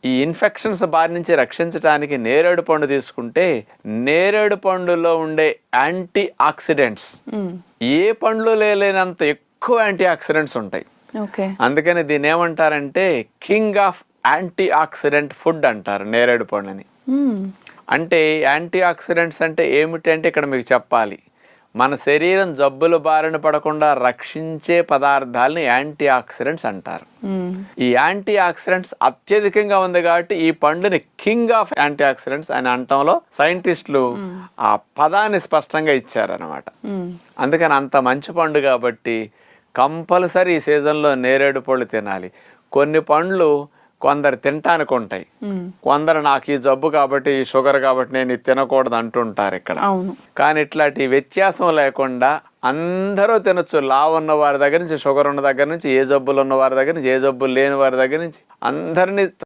ఈ ఇన్ఫెక్షన్స్ బారి నుంచి రక్షించడానికి నేరేడు పండు తీసుకుంటే నేరేడు పండులో ఉండే యాంటీ ఆక్సిడెంట్స్ ఏ పండ్లు లేనంత ఎక్కువ యాంటీ ఆక్సిడెంట్స్ ఉంటాయి. అందుకని దీన్ని ఏమంటారంటే king of anti oxidant food అంటారు నేరేడు పండుని. అంటే యాంటీ ఆక్సిడెంట్స్ అంటే ఏమిటంటే ఇక్కడ మీకు చెప్పాలి, మన శరీరం జబ్బుల బారిన పడకుండా రక్షించే పదార్థాలని యాంటీ ఆక్సిడెంట్స్ అంటారు. ఈ యాంటీ ఆక్సిడెంట్స్ అత్యధికంగా ఉంది కాబట్టి ఈ పండుని కింగ్ ఆఫ్ యాంటీ ఆక్సిడెంట్స్ అని అనటంలో సైంటిస్టులు ఆ పదాన్ని స్పష్టంగా ఇచ్చారనమాట. అందుకని అంత మంచి పండు కాబట్టి కంపల్సరీ ఈ సీజన్లో నేరేడు పళ్ళు తినాలి. కొన్ని పండ్లు కొందరు తినటానికి ఉంటాయి, కొందరు నాకు ఈ జబ్బు కాబట్టి ఈ షుగర్ కాబట్టి నేను ఇది తినకూడదు అంటుంటారు ఇక్కడ. కానీ ఇట్లాంటి వ్యత్యాసం లేకుండా అందరూ తినొచ్చు. లావు ఉన్న వారి దగ్గర నుంచి, షుగర్ ఉన్న దగ్గర నుంచి, ఏ జబ్బులు ఉన్న వారి దగ్గర నుంచి, ఏ జబ్బులు లేని వారి దగ్గర నుంచి అందరినీ